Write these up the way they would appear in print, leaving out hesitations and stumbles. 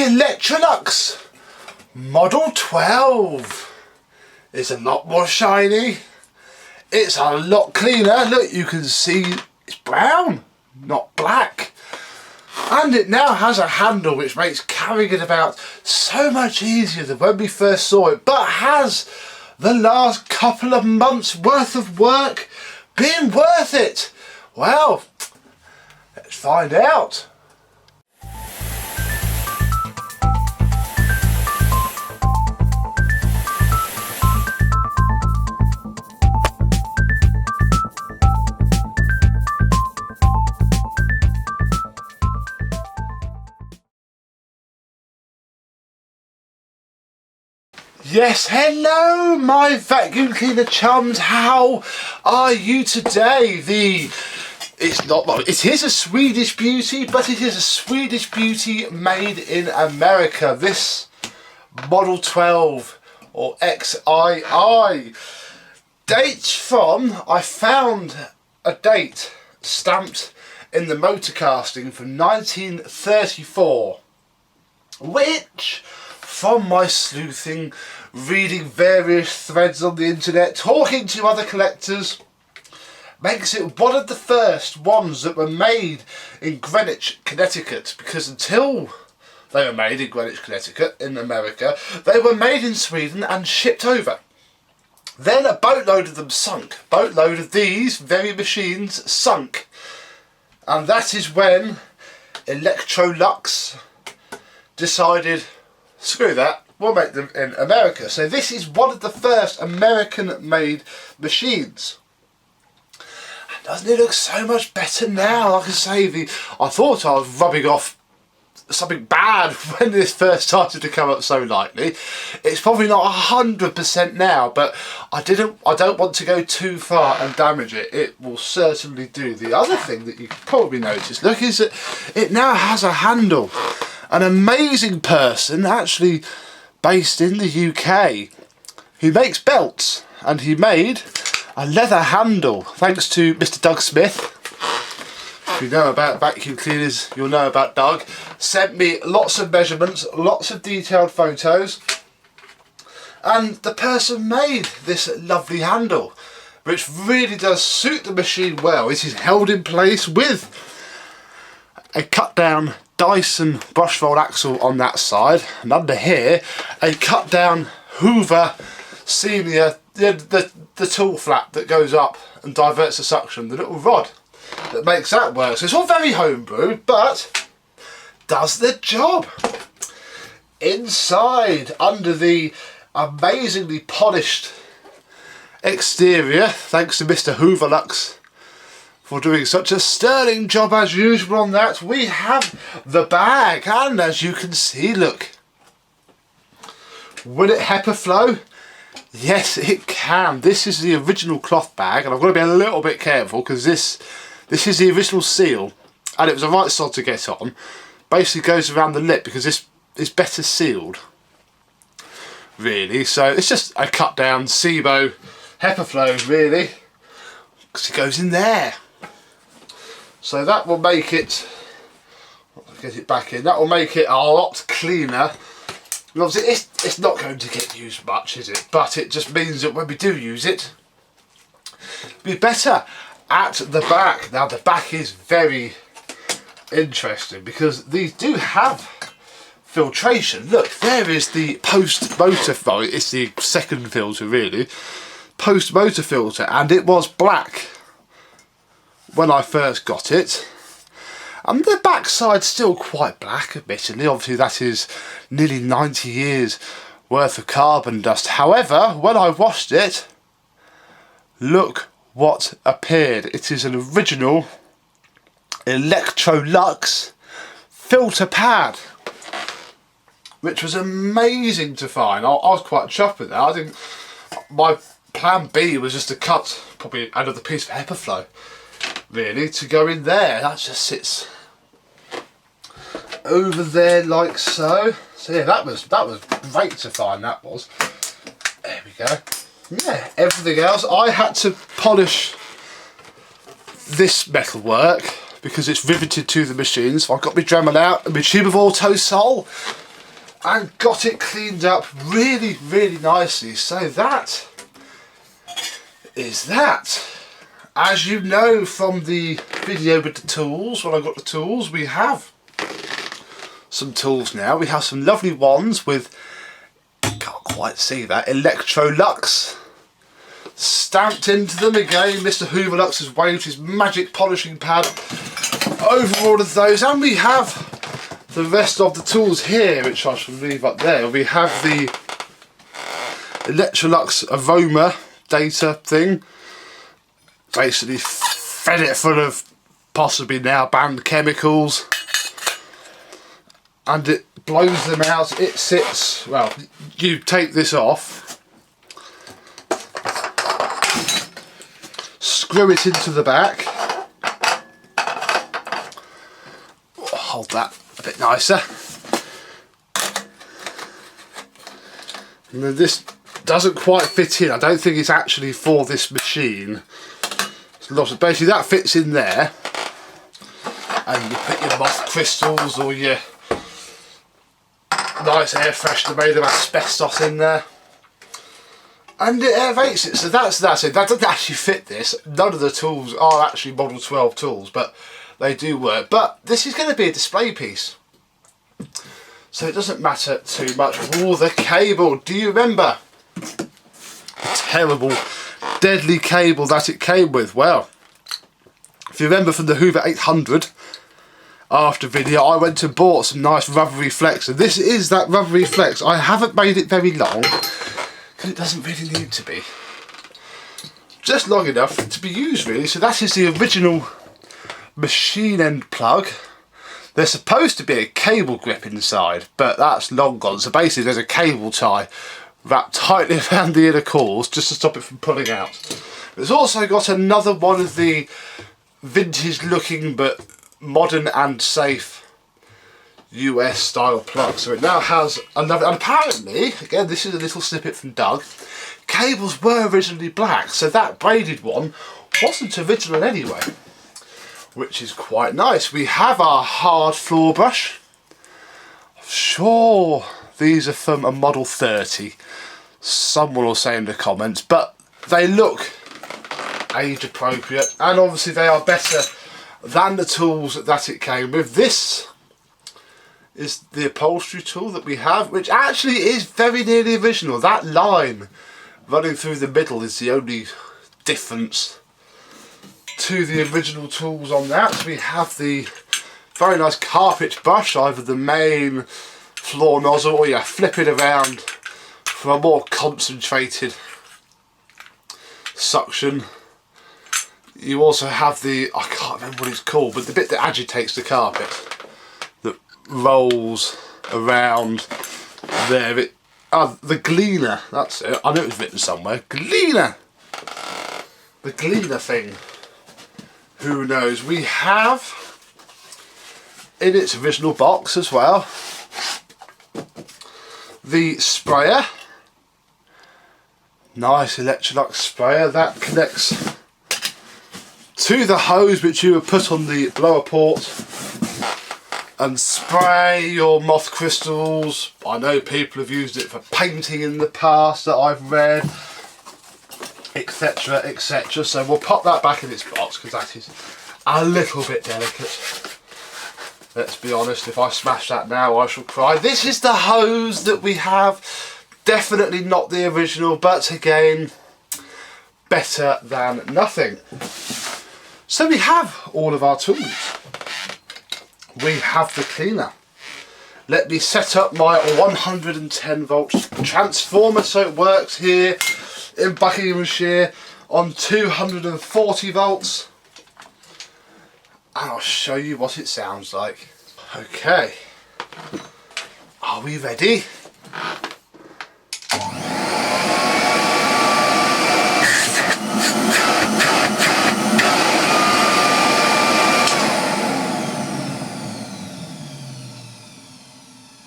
Electrolux Model 12 is a lot more shiny. It's a lot cleaner. Look, you can see it's brown, not black. And it now has a handle which makes carrying it about so much easier than when we first saw it, but has the last couple of months worth of work been worth it? Well, let's find out. Yes, hello my vacuum cleaner chums, how are you today? It is a Swedish beauty, but it is a Swedish beauty made in America. This Model 12 or XII. Dates from, I found a date stamped in the motor casting from 1934, which, from my sleuthing, reading various threads on the internet, talking to other collectors, makes it one of the first ones that were made in Greenwich, Connecticut, because until they were made in Greenwich, Connecticut, in America, they were made in Sweden and shipped over. Then a boatload of them sunk. Boatload of these very machines sunk. And that is when Electrolux decided, screw that, we'll make them in America. So this is one of the first American-made machines. And doesn't it look so much better now? Like I say, I thought I was rubbing off something bad when this first started to come up so lightly. It's probably not 100% now, but I don't want to go too far and damage it. It will certainly do. The other thing that you can probably notice, look, is that it now has a handle. An amazing person, actually based in the UK, who makes belts, and he made a leather handle thanks to Mr Doug Smith. If you know about vacuum cleaners, you'll know about Doug. Sent me lots of measurements, lots of detailed photos, and the person made this lovely handle, which really does suit the machine well. It is held in place with a cut down Dyson brush roll axle on that side, and under here a cut down Hoover Senior, the tool flap that goes up and diverts the suction, the little rod that makes that work. So it's all very homebrew, but does the job. Inside, under the amazingly polished exterior, thanks to Mr HooverLux for doing such a sterling job as usual on that, we have the bag, and as you can see, look, will it HEPA flow? Yes, it can. This is the original cloth bag, and I've got to be a little bit careful because this is the original seal, and it was a right sod to get on. Basically goes around the lip because this is better sealed, really. So it's just a cut down SIBO HEPA flow, really, because it goes in there. So that will make it, get it back in, that will make it a lot cleaner. And obviously it's not going to get used much, is it? But it just means that when we do use it, it'll be better. At the back, now the back is very interesting because these do have filtration. Look, there is the post motor filter, it's the second filter really, post motor filter, and it was black when I first got it, and the backside's still quite black, admittedly. Obviously that is nearly 90 years worth of carbon dust. However, when I washed it, look what appeared. It is an original Electrolux filter pad, which was amazing to find. I was quite chuffed with that. I think my plan B was just to cut probably another piece of HEPA flow, really, to go in there. That just sits over there like so. So yeah, that was great to find. That was. There we go. Yeah, everything else I had to polish this metalwork because it's riveted to the machine. So I've got my Dremel out and my tube of Auto Sol. and got it cleaned up really, really nicely. So that is that. As you know from the video with the tools, when I got the tools, we have some tools now. We have some lovely ones with, can't quite see that, Electrolux stamped into them again. Mr HooverLux has waved his magic polishing pad over all of those, and we have the rest of the tools here, which I shall leave up there. We have the Electrolux aroma data thing, basically fed it full of possibly now banned chemicals, and it blows them out. It sits, well, you take this off, screw it into the back, hold that a bit nicer, and then this doesn't quite fit in. I don't think it's actually for this machine. Basically that fits in there, and you put your moth crystals or your nice air freshener made of asbestos in there, and it aerates it. So that's it. That doesn't actually fit this. None of the tools are actually Model 12 tools, but they do work. But this is going to be a display piece, so it doesn't matter too much. Oh, the cable. Do you remember the terrible, deadly cable that it came with? Well, if you remember from the Hoover 800 after video, I went and bought some nice rubbery flex, and this is that rubbery flex. I haven't made it very long because it doesn't really need to be, just long enough to be used really. So that is the original machine end plug. There's supposed to be a cable grip inside, but that's long gone. So basically there's a cable tie wrapped tightly around the inner cores just to stop it from pulling out. It's also got another one of the vintage looking but modern and safe US style plugs. So it now has another, and apparently, again this is a little snippet from Doug, cables were originally black, so that braided one wasn't original anyway, which is quite nice. We have our hard floor brush. Sure, these are from a Model 30. Someone will say in the comments, but they look age appropriate, and obviously they are better than the tools that it came with. This is the upholstery tool that we have, which actually is very nearly original. That line running through the middle is the only difference to the original tools on that. We have the very nice carpet brush, either the main floor nozzle or you flip it around for a more concentrated suction. You also have the, I can't remember what it's called, but the bit that agitates the carpet, that rolls around there. The gleaner, that's it. I know it was written somewhere. Gleaner! The gleaner thing. Who knows? We have, in its original box as well, the sprayer. Nice Electrolux sprayer that connects to the hose which you would put on the blower port and spray your moth crystals. I know people have used it for painting in the past that I've read, etc, etc. So we'll pop that back in its box because that is a little bit delicate. Let's be honest, if I smash that now I shall cry. This is the hose that we have. Definitely not the original, but again, better than nothing. So we have all of our tools. We have the cleaner. Let me set up my 110 volt transformer so it works here in Buckinghamshire on 240 volts. And I'll show you what it sounds like. Okay, are we ready?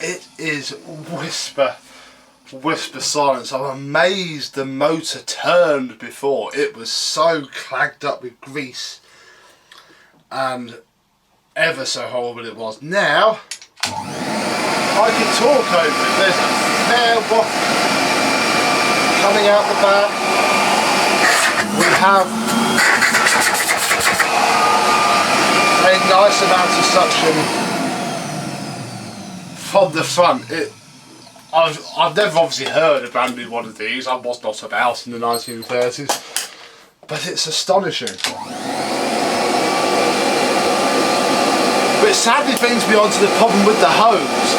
It is whisper silence. I'm amazed the motor turned before. It was so clagged up with grease and ever so horrible it was. Now I can talk over it. There's a fair waft coming out the back. We have a nice amount of suction from the front. I've never obviously heard a brand new one of these. I was not about in the 1930s, but it's astonishing. But it sadly brings me on to the problem with the hose.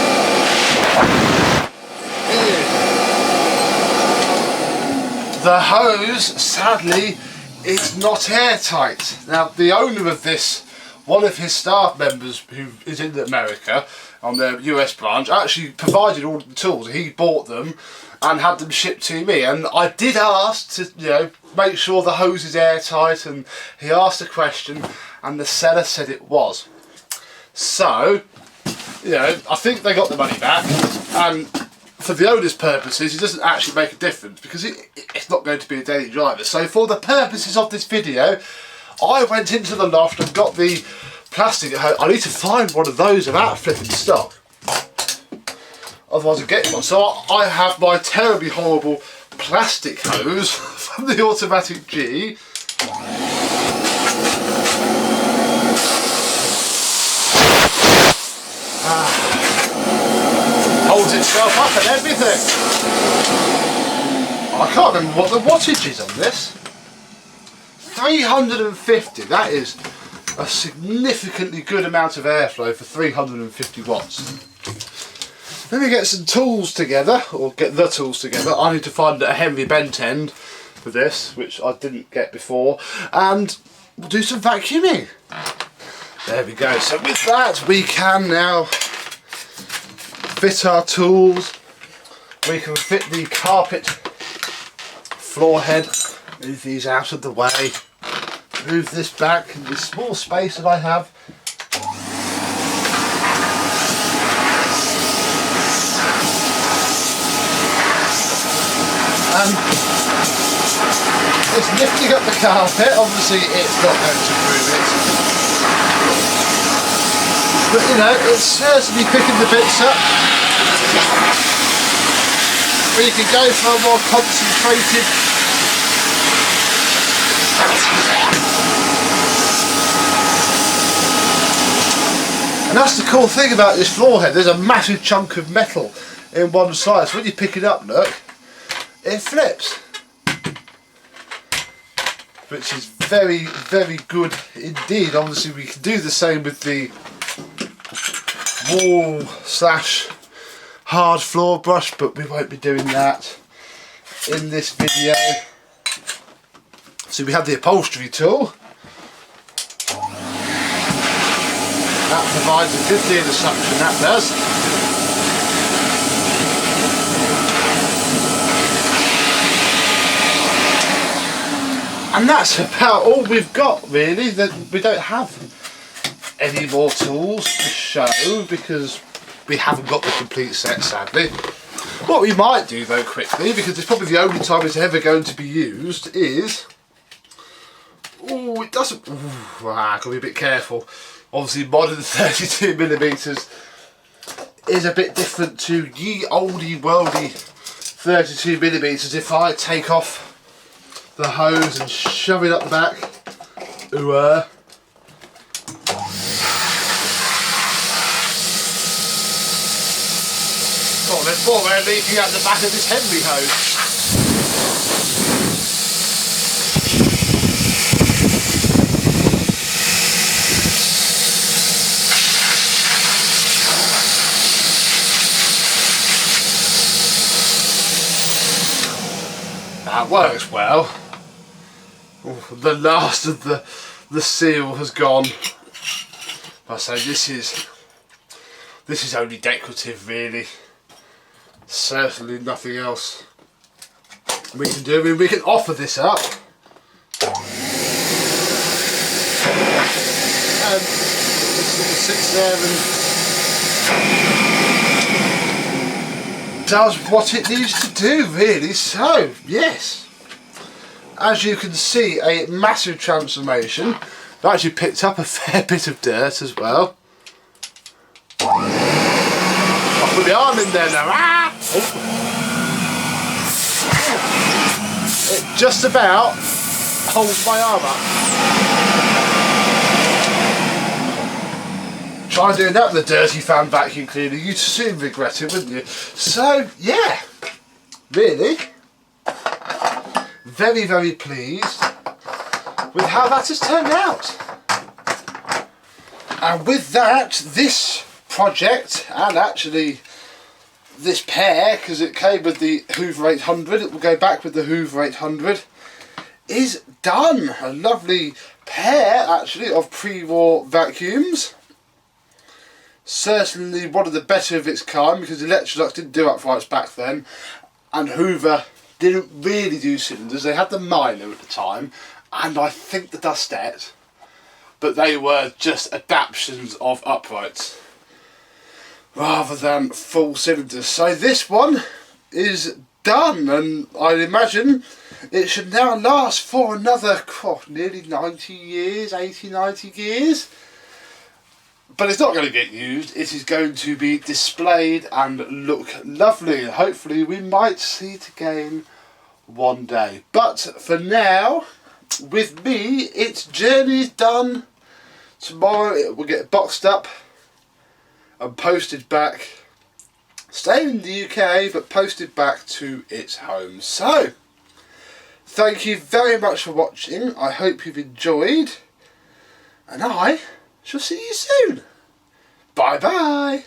The hose, sadly, is not airtight. Now, the owner of this, one of his staff members who is in America on their US branch, actually provided all the tools. He bought them and had them shipped to me, and I did ask to, you know, make sure the hose is airtight, and he asked a question and the seller said it was. So, you know, I think they got the money back, and for the owner's purposes it doesn't actually make a difference because it's not going to be a daily driver. So for the purposes of this video, I went into the loft and got the plastic hose. I need to find one of those without flipping stock, otherwise I get one. So I have my terribly horrible plastic hose from the Automatic G. Holds itself up and everything. I can't remember what the wattage is on this. 350, that is a significantly good amount of airflow for 350 watts. Let me get some tools together, or get the tools together. I need to find a Henry bent end for this, which I didn't get before, and we'll do some vacuuming. There we go. So with that we can now fit our tools. We can fit the carpet floor head, move these out of the way, move this back in this small space that I have. And it's lifting up the carpet. Obviously it's not going to move it, but you know, it's certainly picking the bits up. We can go for a more concentrated and that's the cool thing about this floor head. There's a massive chunk of metal in one side, so when you pick it up, look, it flips, which is very, very good indeed. Obviously we can do the same with the wall slash hard floor brush, but we won't be doing that in this video. So we have the upholstery tool. That provides a good deal of suction, that does. And that's about all we've got really. That we don't have any more tools to show because we haven't got the complete set, sadly. What we might do though quickly, because it's probably the only time it's ever going to be used, is... oh, it doesn't... gotta be a bit careful. Obviously modern 32mm is a bit different to ye oldie worldy 32mm. If I take off the hose and shove it up the back, ooh, oh, there's more air leaking out the back of this Henry hose. That works well. Oh, the last of the seal has gone. I say this is only decorative really. Certainly nothing else we can do. I mean, we can offer this up. And it sits there and does what it needs to do really. So yes, as you can see, a massive transformation. I've actually picked up a fair bit of dirt as well. put my arm in there now. Ah! Oh. It just about holds my arm up. Try doing that with a dirty fan vacuum cleaner, you'd soon regret it, wouldn't you? So, yeah, really, very, very pleased with how that has turned out. And with that, this project, and actually this pair, because it came with the Hoover 800, it will go back with the Hoover 800, is done. A lovely pair, actually, of pre-war vacuums. Certainly one of the better of its kind, because Electrolux didn't do uprights back then, and Hoover didn't really do cylinders. They had the Milo at the time, and I think the Dustette, but they were just adaptations of uprights rather than full cylinders. So this one is done, and I imagine it should now last for another nearly 90 years, 80, 90 years. But it's not going to get used. It is going to be displayed and look lovely. Hopefully we might see it again one day. But for now, with me, its journey is done. Tomorrow it will get boxed up and posted back. Staying in the UK, but posted back to its home. So, thank you very much for watching. I hope you've enjoyed. And I shall see you soon. Bye bye.